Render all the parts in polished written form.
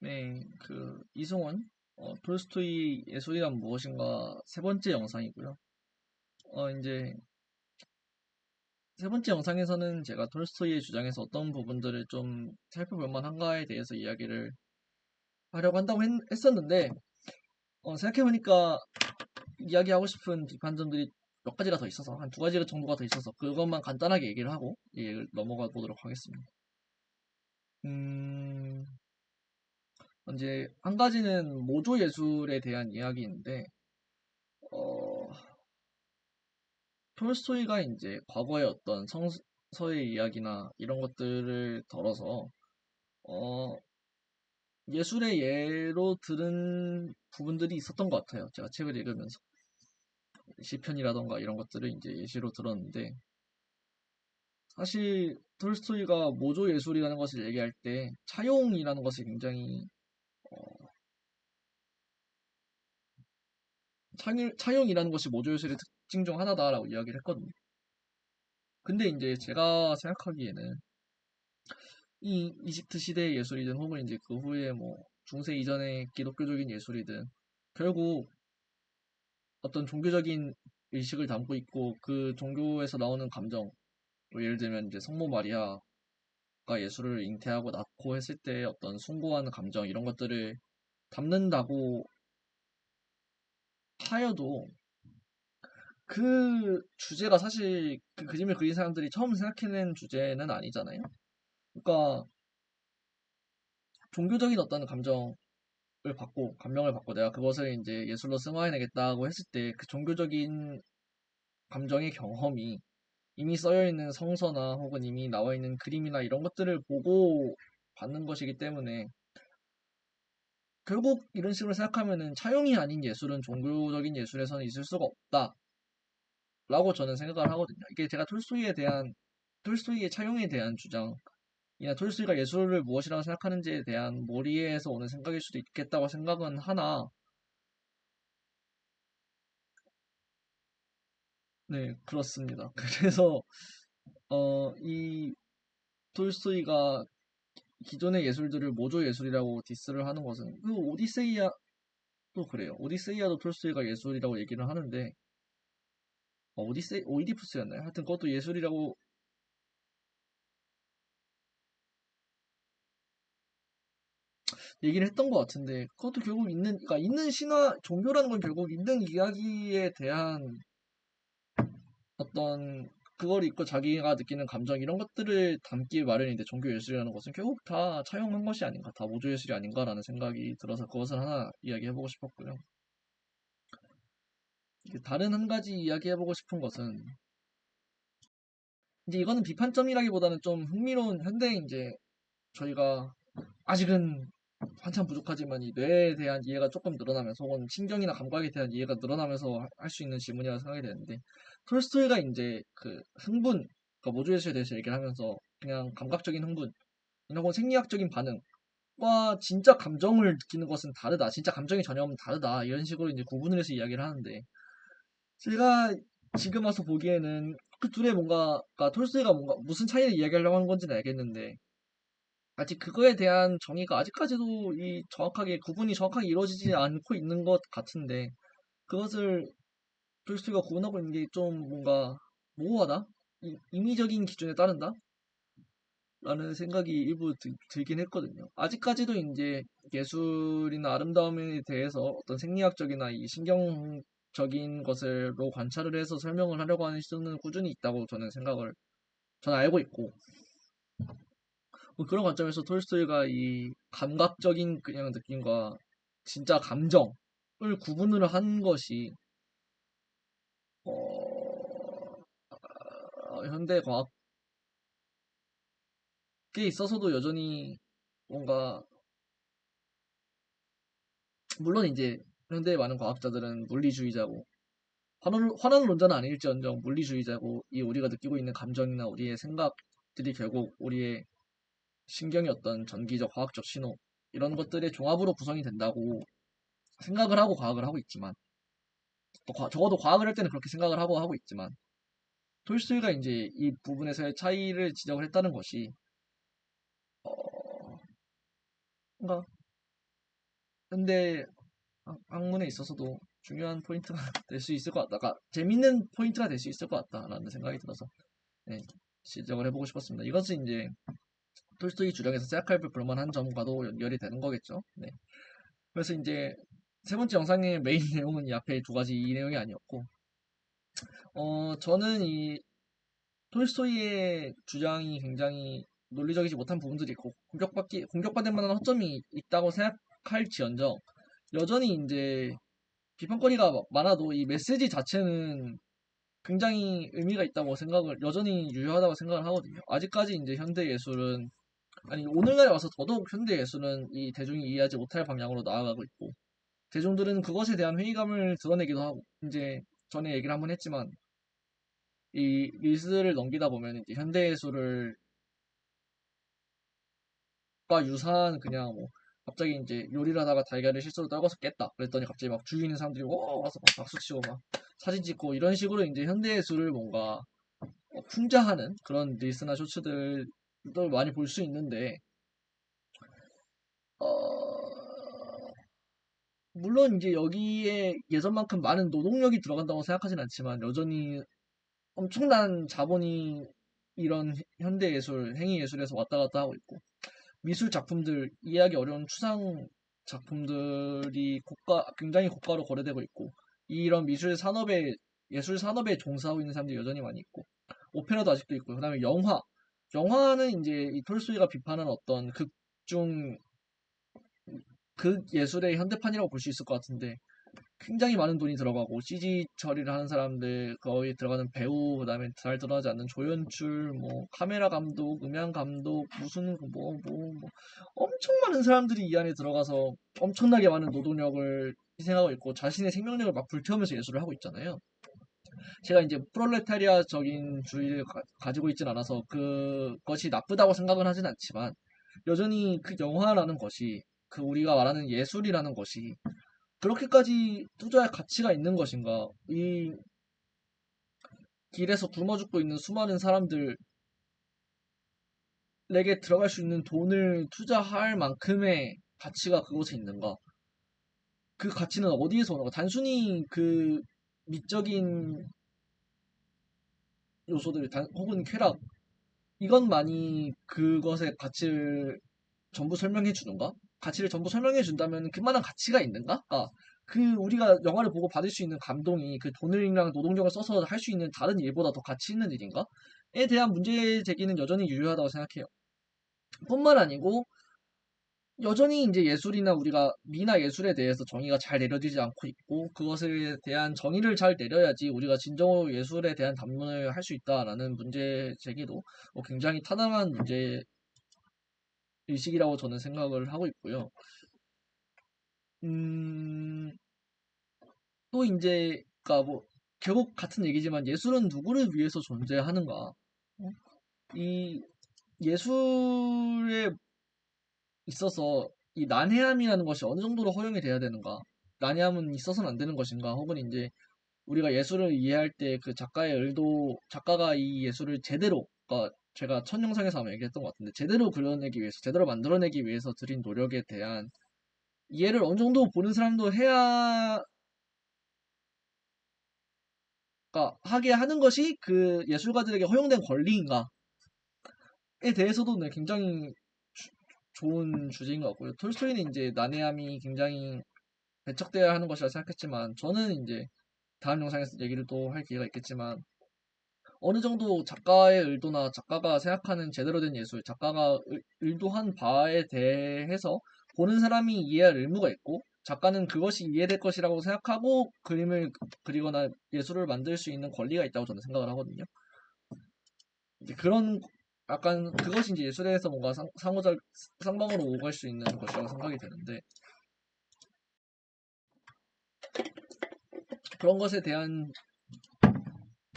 네, 이승원, 톨스토이 예술이란 무엇인가 세 번째 영상이고요. 이제 세 번째 영상에서는 제가 톨스토이의 주장에서 어떤 부분들을 좀 살펴볼 만한가에 대해서 이야기를 하려고 한다고 했었는데, 생각해보니까 이야기하고 싶은 비판점들이 몇 가지가 더 있어서, 한 두 가지 정도가 더 있어서, 그것만 간단하게 얘기를 하고, 얘기를 넘어가 보도록 하겠습니다. 음, 이제 한 가지는 모조 예술에 대한 이야기인데, 어, 톨스토이가 이제 과거의 어떤 성서의 이야기나 이런 것들을 덜어서 어, 예술의 예로 들은 부분들이 있었던 것 같아요. 제가 책을 읽으면서 시편이라던가 이런 것들을 이제 예시로 들었는데 사실 톨스토이가 모조 예술이라는 것을 얘기할 때 차용이라는 것을 굉장히 어, 차용이라는 것이 모조 예술의 특징 중 하나다라고 이야기를 했거든요. 근데 이제 제가 생각하기에는 이 이집트 시대의 예술이든 혹은 이제 그 후에 뭐 중세 이전의 기독교적인 예술이든 결국 어떤 종교적인 의식을 담고 있고 그 종교에서 나오는 감정, 뭐 예를 들면 이제 성모 마리아가 예수를 잉태하고 낳고 했을 때 어떤 숭고한 감정 이런 것들을 담는다고 하여도 그 주제가 사실 그 그림을 그린 사람들이 처음 생각해낸 주제는 아니잖아요. 그러니까 종교적인 어떤 감정 을 받고 감명을 받고 내가 그것을 이제 예술로 승화해내겠다고 했을 때 그 종교적인 감정의 경험이 이미 써여 있는 성서나 혹은 이미 나와 있는 그림이나 이런 것들을 보고 받는 것이기 때문에 결국 이런 식으로 생각하면은 차용이 아닌 예술은 종교적인 예술에서는 있을 수가 없다라고 저는 생각을 하거든요. 이게 제가 톨스토이의 차용에 대한 주장이나 톨스토이가 예술을 무엇이라고 생각하는지에 대한 몰이에서 오는 생각일 수도 있겠다고 생각은 하나 네, 그렇습니다. 그래서 이 톨스토이가 기존의 예술들을 모조 예술이라고 디스를 하는 것은 그 오디세이아도 그래요. 오디세이아도 톨스토이가 예술이라고 얘기를 하는데 오이디푸스였나요? 하여튼 그것도 예술이라고 얘기를 했던 것 같은데 그것도 결국 그러니까 있는 신화 종교라는 건 결국 있는 이야기에 대한 어떤 그걸 읽고 자기가 느끼는 감정 이런 것들을 담기 마련인데 종교 예술이라는 것은 결국 다 차용한 것이 아닌가, 다 모조 예술이 아닌가라는 생각이 들어서 그것을 하나 이야기해보고 싶었고요. 다른 한 가지 이야기해보고 싶은 것은 이제 이거는 비판점이라기보다는 좀 흥미로운 현대 이제 저희가 아직은 한참 부족하지만 이 뇌에 대한 이해가 조금 늘어나면서 혹은 신경이나 감각에 대한 이해가 늘어나면서 할 수 있는 질문이라고 생각이 되는데 톨스토이가 이제 그 흥분, 그러니까 모조예술에 대해서 얘기를 하면서 그냥 감각적인 흥분, 혹은 생리학적인 반응과 진짜 감정을 느끼는 것은 다르다. 진짜 감정의 전염은 다르다. 이런 식으로 이제 구분을 해서 이야기를 하는데 제가 지금 와서 보기에는 그 둘의 뭔가, 그러니까 톨스토이가 뭔가 무슨 차이를 이야기하려고 하는 건지는 알겠는데 아직 그거에 대한 정의가 아직까지도 구분이 정확하게 이루어지지 않고 있는 것 같은데 그것을 톨스토이가 구분하고 있는 게 좀 뭔가 모호하다? 임의적인 기준에 따른다? 라는 생각이 일부 들긴 했거든요. 아직까지도 이제 예술이나 아름다움에 대해서 어떤 생리학적이나 이 신경적인 것으로 관찰을 해서 설명을 하려고 하는 시도는 꾸준히 있다고 저는 알고 있고, 뭐 그런 관점에서 톨스토이가 이 감각적인 그냥 느낌과 진짜 감정을 구분을 한 것이, 현대 과학에 있어서도 여전히 뭔가 물론 이제 현대의 많은 과학자들은 물리주의자고 환원론자는 아닐지언정 물리주의자고 이 우리가 느끼고 있는 감정이나 우리의 생각들이 결국 우리의 신경의 어떤 전기적 화학적 신호 이런 것들의 종합으로 구성이 된다고 생각을 하고 과학을 하고 있지만 또 적어도 과학을 할 때는 그렇게 생각을 하고 있지만 톨스토이가 이제 이 부분에서의 차이를 지적을 했다는 것이 어, 뭔가 현대 학문에 있어서도 중요한 포인트가 될 수 있을 것 같다. 그러니까 재밌는 포인트가 될 수 있을 것 같다라는 생각이 들어서 네, 지적을 해보고 싶었습니다. 이것은 이제 톨스토이 주장에서 생각해 볼만한 점과도 연결이 되는 거겠죠. 네. 그래서 이제 세 번째 영상의 메인 내용은 이 앞에 두 가지 이 내용이 아니었고, 저는 이 톨스토이의 주장이 굉장히 논리적이지 못한 부분들이 있고 공격받을 만한 허점이 있다고 생각할지언정 여전히 이제 비판거리가 많아도 이 메시지 자체는 굉장히 의미가 있다고 생각을 여전히 유효하다고 생각을 하거든요. 아직까지 이제 현대 예술은 아니 오늘날에 와서 더더욱 현대 예술은 이 대중이 이해하지 못할 방향으로 나아가고 있고 대중들은 그것에 대한 회의감을 드러내기도 하고 이제 전에 얘기를 한번 했지만 이 릴스를 넘기다 보면 이제 현대 예술을 과 유사한 그냥 뭐 갑자기 이제 요리를 하다가 달걀을 실수로 떨궈서 깼다 그랬더니 갑자기 막 주위 있는 사람들이 와서 막 박수 치고 막 사진 찍고 이런 식으로 이제 현대 예술을 뭔가 풍자하는 그런 릴스나 쇼츠들도 많이 볼 수 있는데 어, 물론 이제 여기에 예전만큼 많은 노동력이 들어간다고 생각하진 않지만 여전히 엄청난 자본이 이런 현대 예술, 행위 예술에서 왔다 갔다 하고 있고 미술 작품들 이해하기 어려운 추상 작품들이 굉장히 고가로 거래되고 있고 이런 미술 산업에 예술 산업에 종사하고 있는 사람들이 여전히 많이 있고 오페라도 아직도 있고 그다음에 영화는 이제 이 톨스토이가 비판한 어떤 극중 극 예술의 현대판이라고 볼 수 있을 것 같은데 굉장히 많은 돈이 들어가고 CG 처리를 하는 사람들, 거기 들어가는 배우, 그다음에 잘 드러나지 않는 조연출, 뭐 카메라 감독, 음향 감독, 무슨 뭐 엄청 많은 사람들이 이 안에 들어가서 엄청나게 많은 노동력을 희생하고 있고 자신의 생명력을 막 불태우면서 예술을 하고 있잖아요. 제가 이제 프롤레타리아적인 주의를 가지고 있진 않아서 그것이 나쁘다고 생각은 하진 않지만 여전히 그 영화라는 것이 그 우리가 말하는 예술이라는 것이 그렇게까지 투자할 가치가 있는 것인가? 이 길에서 굶어 죽고 있는 수많은 사람들에게 들어갈 수 있는 돈을 투자할 만큼의 가치가 그곳에 있는가? 그 가치는 어디에서 오는가? 단순히 그 미적인 요소들, 혹은 쾌락, 이것만이 그것의 가치를 전부 설명해 주는가? 가치를 전부 설명해 준다면 그만한 가치가 있는가? 그 우리가 영화를 보고 받을 수 있는 감동이 그 돈이랑 노동력을 써서 할 수 있는 다른 일보다 더 가치 있는 일인가? 에 대한 문제 제기는 여전히 유효하다고 생각해요. 뿐만 아니고 여전히 이제 예술이나 우리가 미나 예술에 대해서 정의가 잘 내려지지 않고 있고 그것에 대한 정의를 잘 내려야지 우리가 진정으로 예술에 대한 담론을 할 수 있다라는 문제 제기도 굉장히 타당한 문제 의식이라고 저는 생각을 하고 있고요. 음, 또 이제, 그니까 뭐, 결국 같은 얘기지만 예술은 누구를 위해서 존재하는가? 이 예술에 있어서 이 난해함이라는 것이 어느 정도로 허용이 돼야 되는가? 난해함은 있어서는 안 되는 것인가? 혹은 이제 우리가 예술을 이해할 때 그 작가의 의도, 작가가 이 예술을 제대로, 그러니까 제가 첫 영상에서 아마 얘기했던 것 같은데, 제대로 그려내기 위해서, 제대로 만들어내기 위해서 들인 노력에 대한 이해를 어느 정도 보는 사람도 해야 그러니까 하게 하는 것이 그 예술가들에게 허용된 권리인가에 대해서도 네, 굉장히 좋은 주제인 것 같고요. 톨스토이는 이제 난해함이 굉장히 배척되어야 하는 것이라 생각했지만 저는 이제 다음 영상에서 얘기를 또 할 기회가 있겠지만 어느 정도 작가의 의도나 작가가 생각하는 제대로 된 예술, 작가가 의도한 바에 대해서 보는 사람이 이해할 의무가 있고 작가는 그것이 이해될 것이라고 생각하고 그림을 그리거나 예술을 만들 수 있는 권리가 있다고 저는 생각을 하거든요. 이제 그런 약간 그것이 이제 예술에서 뭔가 상호작 쌍방으로 오갈 수 있는 것이라고 생각이 되는데 생각이 되는데 그런 것에 대한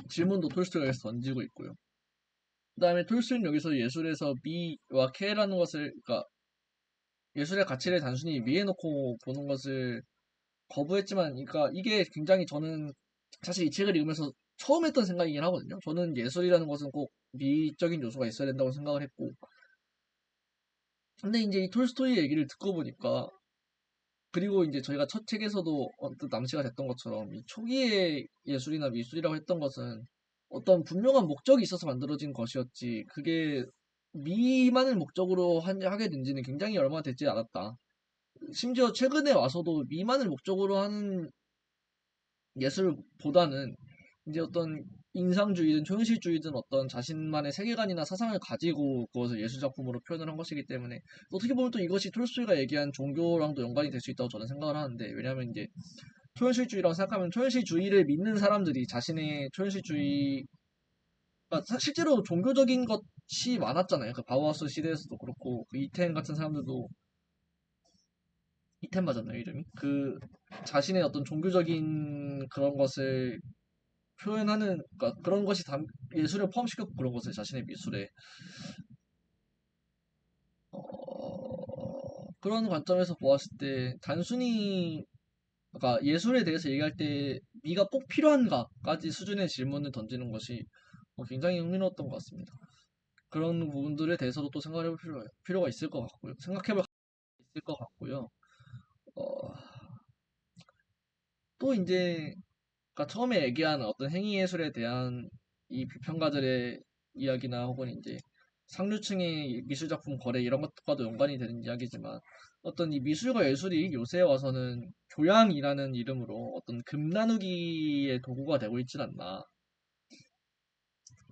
질문도 톨스토이가 던지고 있고요. 그다음에 톨스토이는 여기서 예술에서 미와 케라는 것을 그러니까 예술의 가치를 단순히 위에 놓고 보는 것을 거부했지만 그러니까 이게 굉장히 저는 사실 이 책을 읽으면서 처음 했던 생각이긴 하거든요. 저는 예술이라는 것은 꼭 미적인 요소가 있어야 된다고 생각을 했고 근데 이제 이 톨스토이 얘기를 듣고 보니까 그리고 이제 저희가 첫 책에서도 언뜻 남치가 됐던 것처럼 이 초기의 예술이나 미술이라고 했던 것은 어떤 분명한 목적이 있어서 만들어진 것이었지 그게 미만을 목적으로 하게 된 지는 굉장히 얼마 되지 않았다. 심지어 최근에 와서도 미만을 목적으로 하는 예술보다는 이제 어떤 인상주의든 초현실주의든 어떤 자신만의 세계관이나 사상을 가지고 그것을 예술작품으로 표현을 한 것이기 때문에 어떻게 보면 또 이것이 톨스토이가 얘기한 종교랑도 연관이 될 수 있다고 저는 생각을 하는데 왜냐하면 이제 초현실주의라고 생각하면 초현실주의를 믿는 사람들이 자신의 초현실주의 실제로 종교적인 것이 많았잖아요. 그 바우하우스 시대에서도 그렇고 그 이텐 같은 사람들도 이텐 맞았나요 이름이? 그 자신의 어떤 종교적인 그런 것을 표현하는 그러니까 그런 것이 예술에 포함시켰고 그런 것을 자신의 미술에 그런 관점에서 보았을 때 단순히 그러니까 예술에 대해서 얘기할 때 미가 꼭 필요한가까지 수준의 질문을 던지는 것이 굉장히 흥미로웠던 것 같습니다. 그런 부분들에 대해서도 또 생각해볼 필요가 있을 것 같고요. 생각해볼 있을 것 같고요. 어, 또 이제 그러니까 처음에 얘기한 어떤 행위예술에 대한 이 비평가들의 이야기나 혹은 이제 상류층의 미술작품 거래 이런 것과도 연관이 되는 이야기지만 어떤 이 미술과 예술이 요새 와서는 교양이라는 이름으로 어떤 금 나누기의 도구가 되고 있진 않나.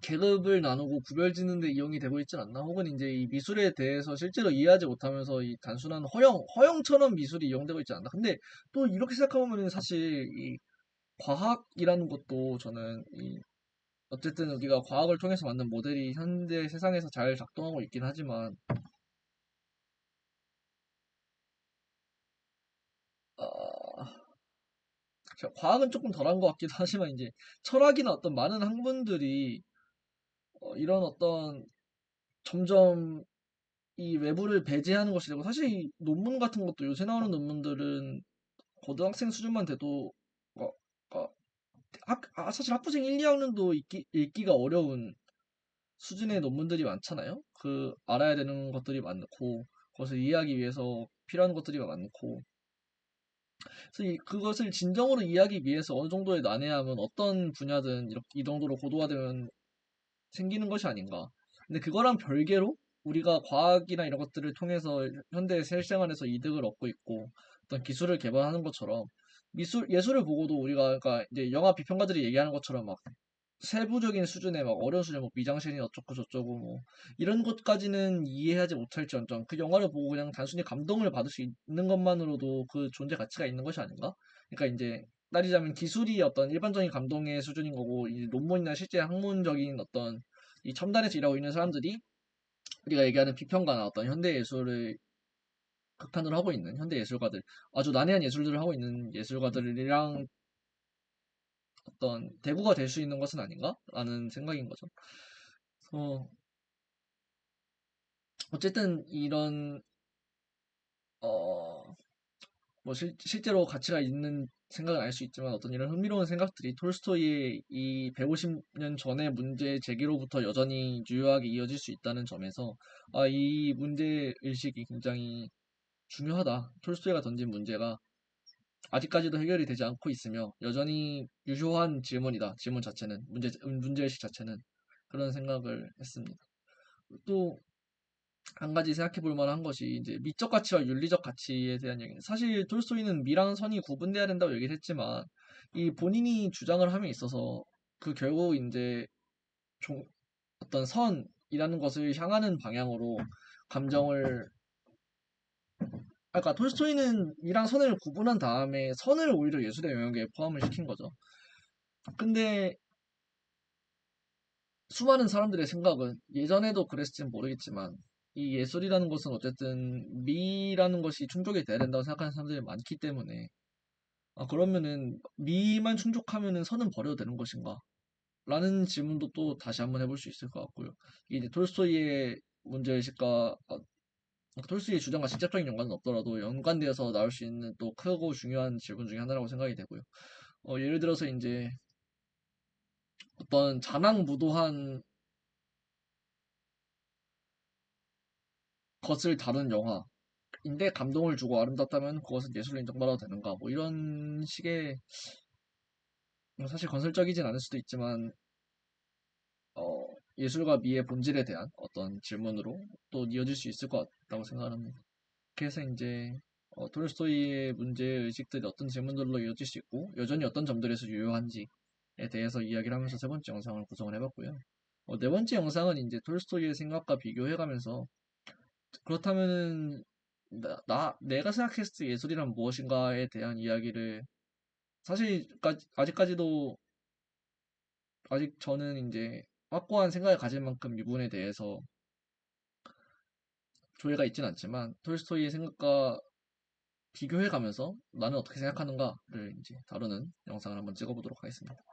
계급을 나누고 구별짓는 데 이용이 되고 있진 않나. 혹은 이제 이 미술에 대해서 실제로 이해하지 못하면서 이 단순한 허영처럼 미술이 이용되고 있지 않나. 근데 또 이렇게 생각해보면 사실 이 과학이라는 것도 저는 어쨌든 우리가 과학을 통해서 만든 모델이 현대 세상에서 잘 작동하고 있긴 하지만 어, 과학은 조금 덜한 것 같기도 하지만 이제 철학이나 어떤 많은 학문들이 이런 어떤 점점 이 외부를 배제하는 것이 되고 사실 이 논문 같은 것도 요새 나오는 논문들은 고등학생 수준만 돼도 어, 어, 사실 학부생 1, 2학년도 읽기가 어려운 수준의 논문들이 많잖아요. 그 알아야 되는 것들이 많고 그것을 이해하기 위해서 필요한 것들이 많고 그래서 그것을 진정으로 이해하기 위해서 어느 정도의 난해함은 어떤 분야든 이렇게 이 정도로 고도화되면 생기는 것이 아닌가. 근데 그거랑 별개로 우리가 과학이나 이런 것들을 통해서 현대 실생활에서 이득을 얻고 있고 어떤 기술을 개발하는 것처럼 예술을 보고도 우리가 그러니까 이제 영화 비평가들이 얘기하는 것처럼 막 세부적인 수준의 막 어려운 수준, 뭐 미장센이 어쩌고 저쩌고 뭐 이런 것까지는 이해하지 못할지언정 그 영화를 보고 그냥 단순히 감동을 받을 수 있는 것만으로도 그 존재 가치가 있는 것이 아닌가? 그러니까 이제 따지자면 기술이 어떤 일반적인 감동의 수준인 거고 이 논문이나 실제 학문적인 어떤 이 첨단에서 일하고 있는 사람들이 우리가 얘기하는 비평가나 어떤 현대 예술을 극한으로 하고 있는 현대 예술가들 아주 난해한 예술들을 하고 있는 예술가들이랑 어떤 대구가 될 수 있는 것은 아닌가? 라는 생각인 거죠. 어, 어쨌든 이런 어, 뭐 실제로 가치가 있는 생각은 알 수 있지만 어떤 이런 흥미로운 생각들이 톨스토이의 이 150년 전의 문제 제기로부터 여전히 유효하게 이어질 수 있다는 점에서 이 문제 의식이 굉장히 중요하다. 톨스토이가 던진 문제가 아직까지도 해결이 되지 않고 있으며 여전히 유효한 질문이다. 질문 자체는 문제의식 자체는 그런 생각을 했습니다. 또 한 가지 생각해 볼 만한 것이 이제 미적 가치와 윤리적 가치에 대한 얘기는 사실 톨스토이는 미랑 선이 구분돼야 된다고 얘기를 했지만 이 본인이 주장을 함에 있어서 그 결국 이제 어떤 선이라는 것을 향하는 방향으로 감정을 그러니까 톨스토이는 미랑 선을 구분한 다음에 선을 오히려 예술의 영역에 포함을 시킨 거죠. 근데 수많은 사람들의 생각은 예전에도 그랬을진 모르겠지만 이 예술이라는 것은 어쨌든 미라는 것이 충족이 돼야 된다고 생각하는 사람들이 많기 때문에 그러면은 미만 충족하면은 선은 버려도 되는 것인가? 라는 질문도 또 다시 한번 해볼 수 있을 것 같고요. 이게 이제 톨스토이의 문제의식과 톨스토이의 주장과 직접적인 연관은 없더라도 연관되어서 나올 수 있는 또 크고 중요한 질문 중에 하나라고 생각이 되고요. 예를 들어서 이제 어떤 잔악무도한 것을 다룬 영화 인데 감동을 주고 아름답다면 그것은 예술로 인정받아도 되는가 뭐 이런 식의 사실 건설적이진 않을 수도 있지만 예술과 미의 본질에 대한 어떤 질문으로 또 이어질 수 있을 것 같다고 생각합니다. 그래서 이제 톨스토이의 문제의식들이 어떤 질문들로 이어질 수 있고 여전히 어떤 점들에서 유효한지에 대해서 이야기를 하면서 세 번째 영상을 구성을 해봤고요. 네 번째 영상은 이제 톨스토이의 생각과 비교해가면서 그렇다면은 내가 생각했을 때 예술이란 무엇인가에 대한 이야기를 사실 아직까지도 아직 저는 이제 확고한 생각을 가질 만큼 이 부분에 대해서 조예가 있진 않지만 톨스토이의 생각과 비교해 가면서 나는 어떻게 생각하는가를 이제 다루는 영상을 한번 찍어보도록 하겠습니다.